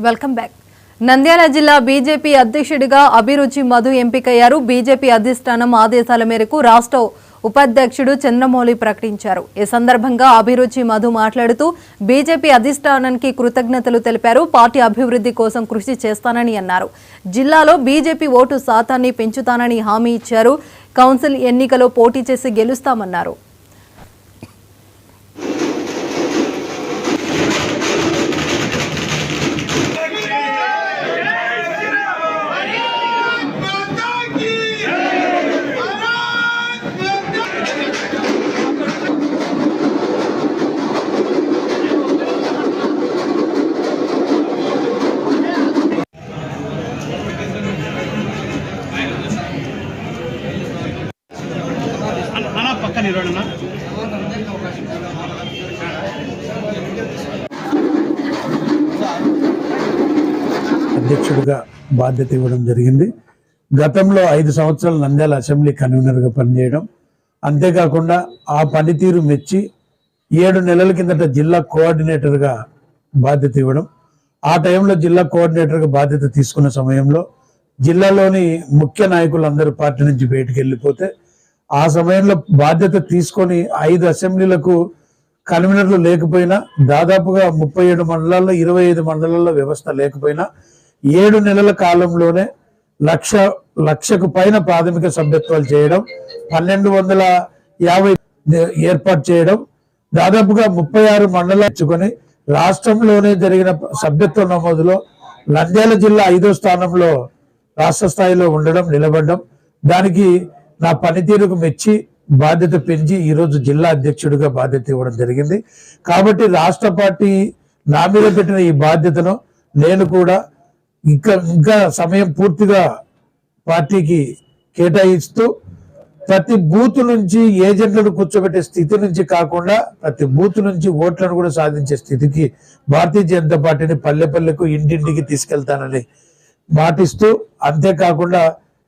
Welcome back. Nandyal జిల్లా BJP అధ్యక్షుడిగా అభిరుచి మధు ఎంపికయ్యారు. బీజేపీ అధిష్టానం ఆదేశాల మేరకు రాష్ట్ర ఉపాధ్యక్షుడు చంద్రమౌళి ప్రకటించారు. ఈ సందర్భంగా అభిరుచి మధు మాట్లాడుతూ బీజేపీ అధిష్టానానికి కృతజ్ఞతలు తెలిపారు. పార్టీ అభివృద్ధి కోసం కృషి చేస్తానని అన్నారు. జిల్లాలో బీజేపీ ఓటు శాతాన్ని పెంచుతానని హామీ ఇచ్చారు. కౌన్సిల్ ఎన్నికలో పోటీ చేసి గెలుస్తామన్నారు. అధ్యక్షుడిగా బాధ్యత ఇవ్వడం జరిగింది. గతంలో 5 సంవత్సరాలు నంద్యాల అసెంబ్లీ కన్వీనర్గా పనిచేయడం, అంతేకాకుండా ఆ పనితీరు మెచ్చి 7 నెలల కిందట జిల్లా కోఆర్డినేటర్గా బాధ్యత ఇవ్వడం, ఆ టైంలో జిల్లా కోఆర్డినేటర్గా బాధ్యత తీసుకున్న సమయంలో జిల్లాలోని ముఖ్య నాయకులందరూ పార్టీ నుంచి బయటికి వెళ్ళిపోతే ఆ సమయంలో బాధ్యత తీసుకొని 5 అసెంబ్లీలకు కన్వీనర్లు లేకపోయినా, దాదాపుగా 37 మండలాల్లో 25 మండలాల్లో వ్యవస్థ లేకపోయినా 7 నెలల కాలంలోనే లక్షకు పైన ప్రాథమిక సభ్యత్వాలు చేయడం, 1250 ఏర్పాటు చేయడం, దాదాపుగా 36 మండలాలు ఇచ్చుకొని రాష్ట్రంలోనే జరిగిన సభ్యత్వ నమోదులో నంద్యాల జిల్లా 5వ స్థానంలో రాష్ట్ర స్థాయిలో ఉండడం, నిలబడడం, దానికి నా పనితీరుకు మెచ్చి బాధ్యత పెంచి ఈరోజు జిల్లా అధ్యక్షుడిగా బాధ్యత ఇవ్వడం జరిగింది. కాబట్టి రాష్ట్ర పార్టీ నా మీద పెట్టిన ఈ బాధ్యతను నేను కూడా ఇంకా సమయం పూర్తిగా పార్టీకి కేటాయిస్తూ ప్రతి బూత్ నుంచి ఏజెంట్లను కూర్చోబెట్టే స్థితి నుంచి కాకుండా ప్రతి బూత్ నుంచి ఓట్లను కూడా సాధించే స్థితికి భారతీయ జనతా పార్టీని పల్లెకు ఇంటింటికి తీసుకెళ్తానని మాటిస్తూ, అంతేకాకుండా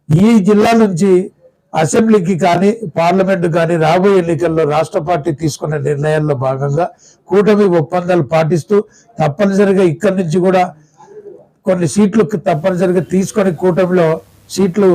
ఈ జిల్లా నుంచి అసెంబ్లీకి కానీ పార్లమెంట్ కానీ రాబోయే ఎన్నికల్లో రాష్ట్ర పార్టీ తీసుకున్న నిర్ణయాల్లో భాగంగా కూటమి ఒప్పందాలు పాటిస్తూ తప్పనిసరిగా ఇక్కడి నుంచి కూడా కొన్ని సీట్లు తప్పనిసరిగా తీసుకొని కూటమిలో సీట్లు